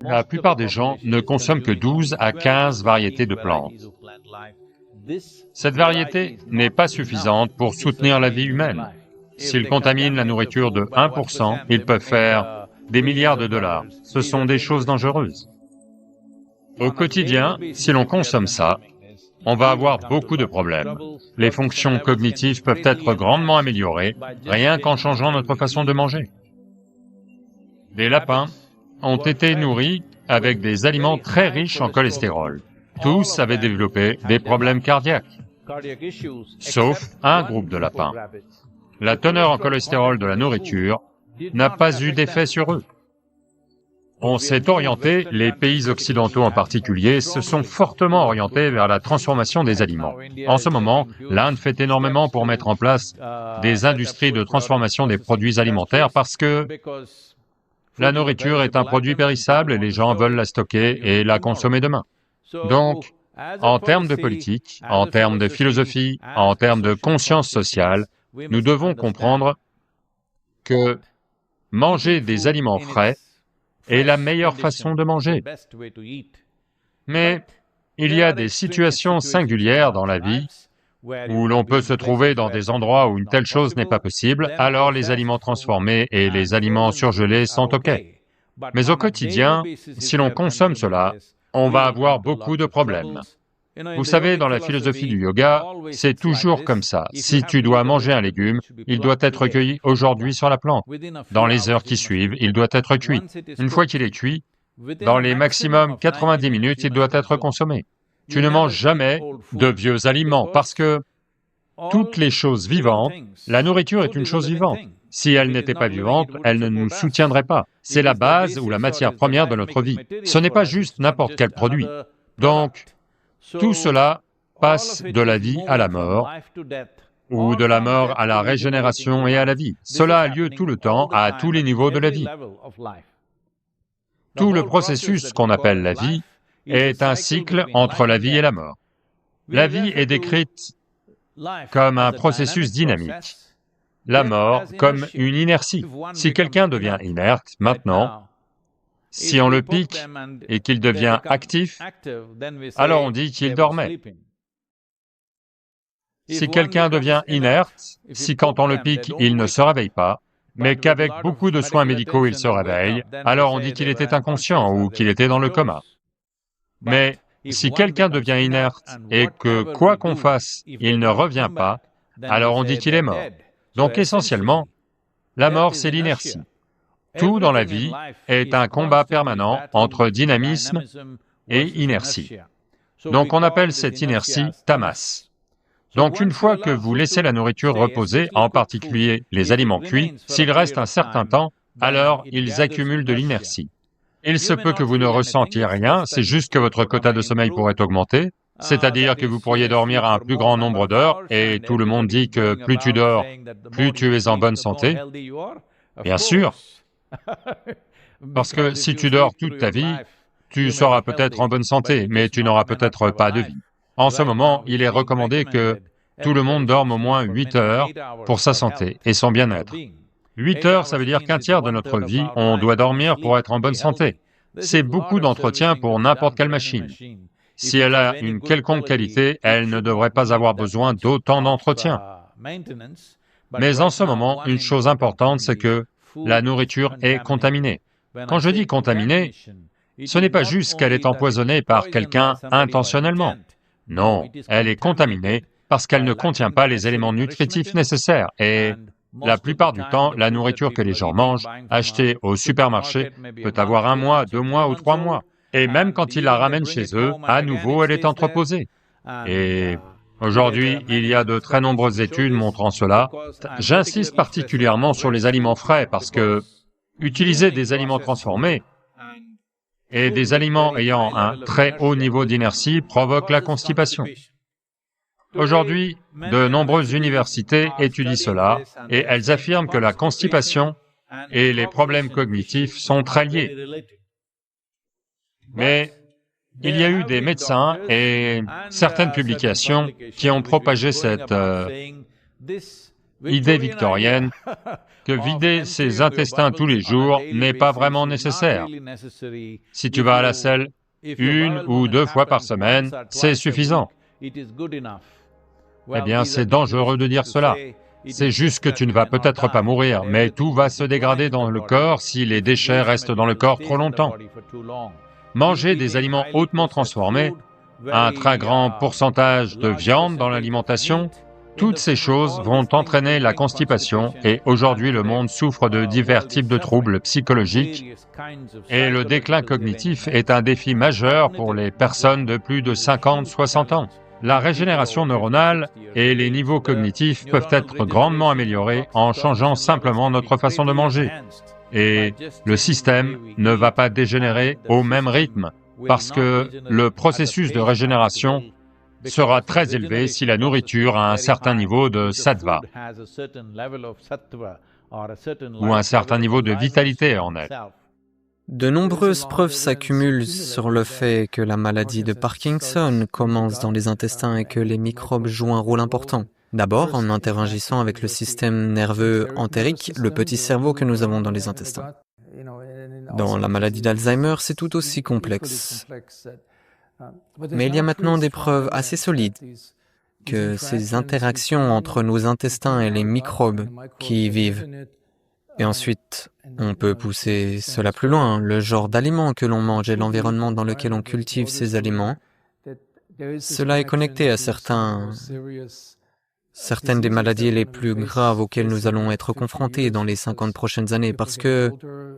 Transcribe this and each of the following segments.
La plupart des gens ne consomment que 12 à 15 variétés de plantes. Cette variété n'est pas suffisante pour soutenir la vie humaine. S'ils contaminent la nourriture de 1%, ils peuvent faire des milliards de dollars. Ce sont des choses dangereuses. Au quotidien, si l'on consomme ça, on va avoir beaucoup de problèmes. Les fonctions cognitives peuvent être grandement améliorées, rien qu'en changeant notre façon de manger. Les lapins ont été nourris avec des aliments très riches en cholestérol. Tous avaient développé des problèmes cardiaques, sauf un groupe de lapins. La teneur en cholestérol de la nourriture n'a pas eu d'effet sur eux. On s'est orienté, les pays occidentaux en particulier, se sont fortement orientés vers la transformation des aliments. En ce moment, l'Inde fait énormément pour mettre en place des industries de transformation des produits alimentaires parce que la nourriture est un produit périssable et les gens veulent la stocker et la consommer demain. Donc, en termes de politique, en termes de philosophie, en termes de conscience sociale, nous devons comprendre que manger des aliments frais est la meilleure façon de manger. Mais il y a des situations singulières dans la vie où l'on peut se trouver dans des endroits où une telle chose n'est pas possible, alors les aliments transformés et les aliments surgelés sont OK. Mais au quotidien, si l'on consomme cela, on va avoir beaucoup de problèmes. Vous savez, dans la philosophie du yoga, c'est toujours comme ça. Si tu dois manger un légume, il doit être cueilli aujourd'hui sur la plante. Dans les heures qui suivent, il doit être cuit. Une fois qu'il est cuit, dans les maximum 90 minutes, il doit être consommé. Tu ne manges jamais de vieux aliments parce que toutes les choses vivantes, la nourriture est une chose vivante. Si elle n'était pas vivante, elle ne nous soutiendrait pas. C'est la base ou la matière première de notre vie. Ce n'est pas juste n'importe quel produit. Donc, tout cela passe de la vie à la mort, ou de la mort à la régénération et à la vie. Cela a lieu tout le temps, à tous les niveaux de la vie. Tout le processus qu'on appelle la vie est un cycle entre la vie et la mort. La vie est décrite comme un processus dynamique, la mort comme une inertie. Si quelqu'un devient inerte maintenant, si on le pique et qu'il devient actif, alors on dit qu'il dormait. Si quelqu'un devient inerte, si quand on le pique, il ne se réveille pas, mais qu'avec beaucoup de soins médicaux il se réveille, alors on dit qu'il était inconscient ou qu'il était dans le coma. Mais si quelqu'un devient inerte et que quoi qu'on fasse, il ne revient pas, alors on dit qu'il est mort. Donc essentiellement, la mort c'est l'inertie. Tout dans la vie est un combat permanent entre dynamisme et inertie. Donc on appelle cette inertie tamas. Donc une fois que vous laissez la nourriture reposer, en particulier les aliments cuits, s'ils restent un certain temps, alors ils accumulent de l'inertie. Il se peut que vous ne ressentiez rien, c'est juste que votre quota de sommeil pourrait augmenter, c'est-à-dire que vous pourriez dormir un plus grand nombre d'heures, et tout le monde dit que plus tu dors, plus tu es en bonne santé. Bien sûr, parce que si tu dors toute ta vie, tu seras peut-être en bonne santé, mais tu n'auras peut-être pas de vie. En ce moment, il est recommandé que tout le monde dorme au moins 8 heures pour sa santé et son bien-être. 8 heures, ça veut dire qu'un tiers de notre vie, on doit dormir pour être en bonne santé. C'est beaucoup d'entretien pour n'importe quelle machine. Si elle a une quelconque qualité, elle ne devrait pas avoir besoin d'autant d'entretien. Mais en ce moment, une chose importante, c'est que la nourriture est contaminée. Quand je dis contaminée, ce n'est pas juste qu'elle est empoisonnée par quelqu'un intentionnellement. Non, elle est contaminée parce qu'elle ne contient pas les éléments nutritifs nécessaires et la plupart du temps, la nourriture que les gens mangent, achetée au supermarché, peut avoir 1 mois, 2 mois ou 3 mois. Et même quand ils la ramènent chez eux, à nouveau, elle est entreposée. Et aujourd'hui, il y a de très nombreuses études montrant cela. J'insiste particulièrement sur les aliments frais parce que utiliser des aliments transformés et des aliments ayant un très haut niveau d'inertie provoque la constipation. Aujourd'hui, de nombreuses universités étudient cela et elles affirment que la constipation et les problèmes cognitifs sont très liés. Mais il y a eu des médecins et certaines publications qui ont propagé cette idée victorienne que vider ses intestins tous les jours n'est pas vraiment nécessaire. Si tu vas à la selle 1 ou 2 fois par semaine, c'est suffisant. Eh bien, c'est dangereux de dire cela. C'est juste que tu ne vas peut-être pas mourir, mais tout va se dégrader dans le corps si les déchets restent dans le corps trop longtemps. Manger des aliments hautement transformés, un très grand pourcentage de viande dans l'alimentation, toutes ces choses vont entraîner la constipation et aujourd'hui le monde souffre de divers types de troubles psychologiques et le déclin cognitif est un défi majeur pour les personnes de plus de 50-60 ans. La régénération neuronale et les niveaux cognitifs peuvent être grandement améliorés en changeant simplement notre façon de manger. Et le système ne va pas dégénérer au même rythme parce que le processus de régénération sera très élevé si la nourriture a un certain niveau de sattva ou un certain niveau de vitalité en elle. De nombreuses preuves s'accumulent sur le fait que la maladie de Parkinson commence dans les intestins et que les microbes jouent un rôle important. D'abord, en interagissant avec le système nerveux entérique, le petit cerveau que nous avons dans les intestins. Dans la maladie d'Alzheimer, c'est tout aussi complexe. Mais il y a maintenant des preuves assez solides que ces interactions entre nos intestins et les microbes qui y vivent. Et ensuite, on peut pousser cela plus loin, le genre d'aliments que l'on mange et l'environnement dans lequel on cultive ces aliments. Cela est connecté à certaines des maladies les plus graves auxquelles nous allons être confrontés dans les 50 prochaines années parce que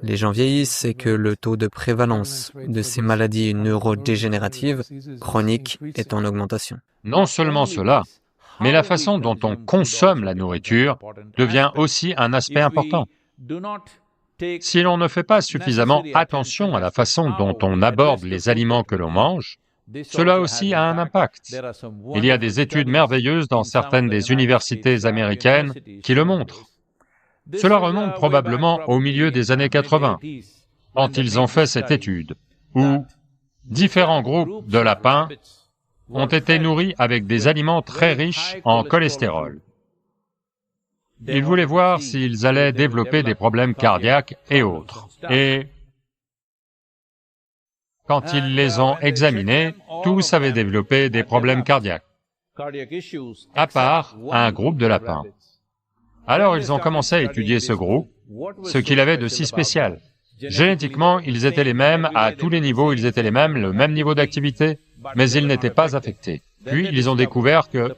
les gens vieillissent et que le taux de prévalence de ces maladies neurodégénératives chroniques est en augmentation. Non seulement cela, mais la façon dont on consomme la nourriture devient aussi un aspect important. Si l'on ne fait pas suffisamment attention à la façon dont on aborde les aliments que l'on mange, cela aussi a un impact. Il y a des études merveilleuses dans certaines des universités américaines qui le montrent. Cela remonte probablement au milieu des années 80, quand ils ont fait cette étude, où différents groupes de lapins ont été nourris avec des aliments très riches en cholestérol. Ils voulaient voir s'ils allaient développer des problèmes cardiaques et autres. Et quand ils les ont examinés, tous avaient développé des problèmes cardiaques, à part un groupe de lapins. Alors ils ont commencé à étudier ce groupe, ce qu'il avait de si spécial. Génétiquement, ils étaient les mêmes, à tous les niveaux, ils étaient les mêmes, le même niveau d'activité, mais ils n'étaient pas affectés. Puis ils ont découvert que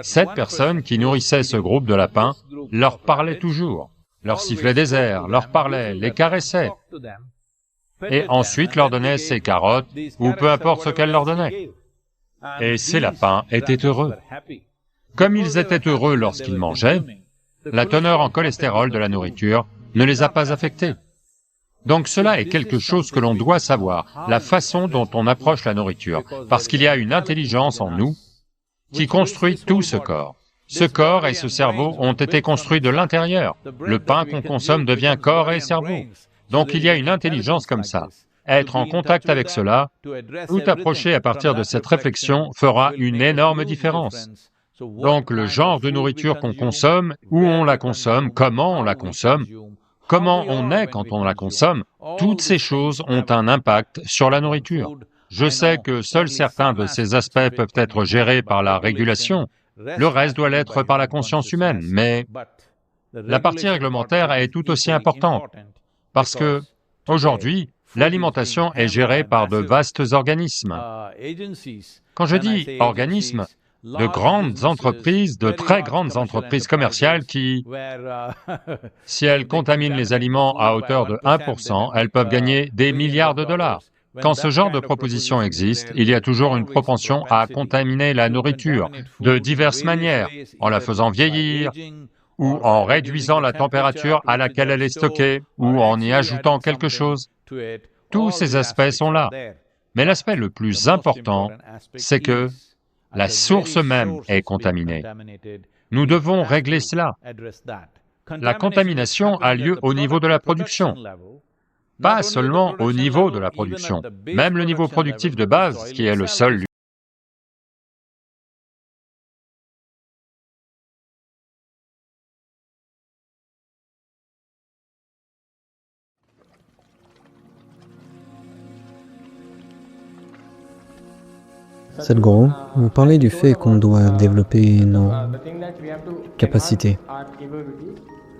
cette personne qui nourrissait ce groupe de lapins, leur parlait toujours, leur sifflait des airs, leur parlait, les caressait, et ensuite leur donnait ses carottes, ou peu importe ce qu'elle leur donnait. Et ces lapins étaient heureux. Comme ils étaient heureux lorsqu'ils mangeaient, la teneur en cholestérol de la nourriture ne les a pas affectés. Donc cela est quelque chose que l'on doit savoir, la façon dont on approche la nourriture, parce qu'il y a une intelligence en nous qui construit tout ce corps. Ce corps et ce cerveau ont été construits de l'intérieur. Le pain qu'on consomme devient corps et cerveau. Donc il y a une intelligence comme ça. Être en contact avec cela, tout approcher à partir de cette réflexion fera une énorme différence. Donc le genre de nourriture qu'on consomme, où on la consomme, comment on la consomme, comment on est quand on la consomme, toutes ces choses ont un impact sur la nourriture. Je sais que seuls certains de ces aspects peuvent être gérés par la régulation, le reste doit l'être par la conscience humaine, mais la partie réglementaire est tout aussi importante, parce que, aujourd'hui, l'alimentation est gérée par de vastes organismes. Quand je dis organismes, de grandes entreprises, de très grandes entreprises commerciales qui, si elles contaminent les aliments à hauteur de 1%, elles peuvent gagner des milliards de dollars. Quand ce genre de proposition existe, il y a toujours une propension à contaminer la nourriture de diverses manières, en la faisant vieillir, ou en réduisant la température à laquelle elle est stockée, ou en y ajoutant quelque chose. Tous ces aspects sont là. Mais l'aspect le plus important, c'est que la source même est contaminée. Nous devons régler cela. La contamination a lieu au niveau de la production, pas seulement au niveau de la production, même le niveau productif de base, qui est le sol Sadhguru, vous parlez du fait qu'on doit développer nos capacités.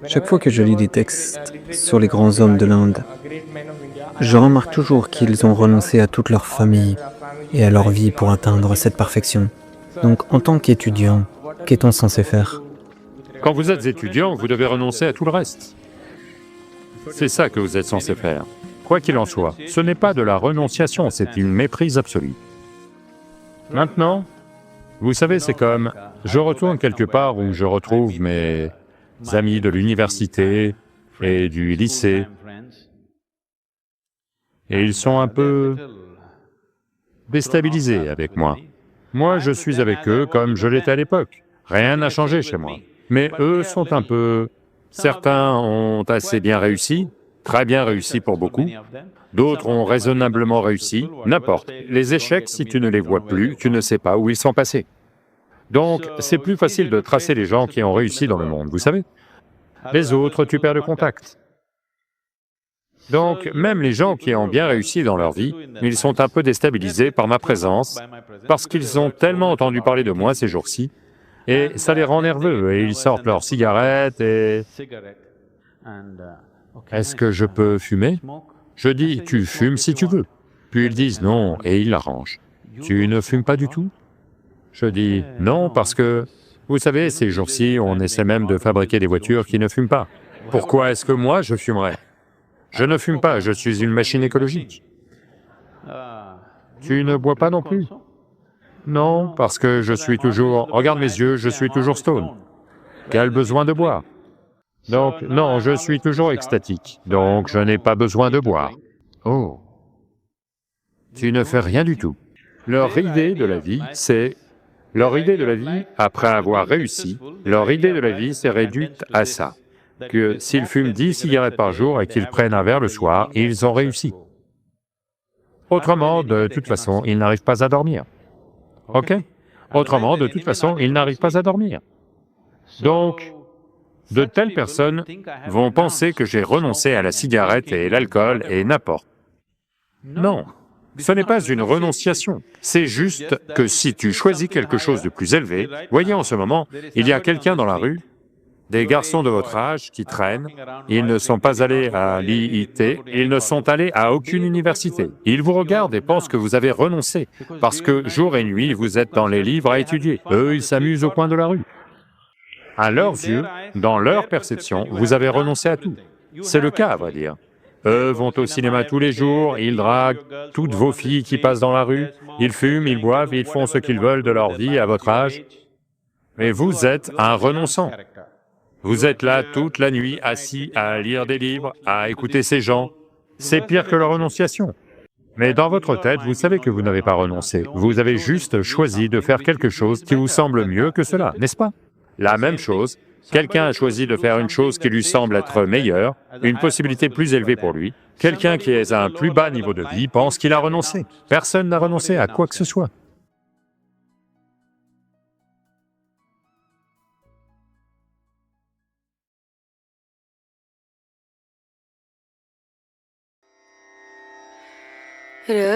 Chaque fois que je lis des textes sur les grands hommes de l'Inde, je remarque toujours qu'ils ont renoncé à toute leur famille et à leur vie pour atteindre cette perfection. Donc, en tant qu'étudiant, qu'est-on censé faire? Quand vous êtes étudiant, vous devez renoncer à tout le reste. C'est ça que vous êtes censé faire. Quoi qu'il en soit, ce n'est pas de la renonciation, c'est une méprise absolue. Maintenant, vous savez, c'est comme, je retourne quelque part où je retrouve mes amis de l'université et du lycée, et ils sont un peu déstabilisés avec moi. Moi, je suis avec eux comme je l'étais à l'époque. Rien n'a changé chez moi. Mais eux sont un peu... Certains ont assez bien réussi, très bien réussi pour beaucoup. D'autres ont raisonnablement réussi, n'importe. Les échecs, si tu ne les vois plus, tu ne sais pas où ils sont passés. Donc, c'est plus facile de tracer les gens qui ont réussi dans le monde, vous savez. Les autres, tu perds le contact. Donc, même les gens qui ont bien réussi dans leur vie, ils sont un peu déstabilisés par ma présence, parce qu'ils ont tellement entendu parler de moi ces jours-ci, et ça les rend nerveux, et ils sortent leurs cigarettes et... Est-ce que je peux fumer? Je dis, tu fumes si tu veux. Puis ils disent non, et ils l'arrangent. Tu ne fumes pas du tout? Je dis, non, parce que, vous savez, ces jours-ci, on essaie même de fabriquer des voitures qui ne fument pas. Pourquoi est-ce que moi, je fumerais? Je ne fume pas, je suis une machine écologique. Tu ne bois pas non plus? Non, parce que je suis toujours... Regarde mes yeux, je suis toujours stone. Quel besoin de boire? Donc, non, je suis toujours extatique, donc je n'ai pas besoin de boire. Oh, tu ne fais rien du tout. Leur idée de la vie, c'est... Leur idée de la vie, après avoir réussi, leur idée de la vie s'est réduite à ça, que s'ils fument 10 cigarettes par jour et qu'ils prennent un verre le soir, ils ont réussi. Autrement, de toute façon, ils n'arrivent pas à dormir. Ok? Autrement, de toute façon, ils n'arrivent pas à dormir. Donc, de telles personnes vont penser que j'ai renoncé à la cigarette et l'alcool et n'importe. Non, ce n'est pas une renonciation, c'est juste que si tu choisis quelque chose de plus élevé, voyez en ce moment, il y a quelqu'un dans la rue, des garçons de votre âge qui traînent, ils ne sont pas allés à l'IIT, ils ne sont allés à aucune université. Ils vous regardent et pensent que vous avez renoncé, parce que jour et nuit, vous êtes dans les livres à étudier. Eux, ils s'amusent au coin de la rue. À leurs yeux, dans leur perception, vous avez renoncé à tout. C'est le cas, à vrai dire. Eux vont au cinéma tous les jours, ils draguent toutes vos filles qui passent dans la rue, ils fument, ils boivent, ils font ce qu'ils veulent de leur vie à votre âge. Mais vous êtes un renonçant. Vous êtes là toute la nuit, assis à lire des livres, à écouter ces gens. C'est pire que la renonciation. Mais dans votre tête, vous savez que vous n'avez pas renoncé. Vous avez juste choisi de faire quelque chose qui vous semble mieux que cela, n'est-ce pas? La même chose, quelqu'un a choisi de faire une chose qui lui semble être meilleure, une possibilité plus élevée pour lui. Quelqu'un qui est à un plus bas niveau de vie pense qu'il a renoncé. Personne n'a renoncé à quoi que ce soit. Ra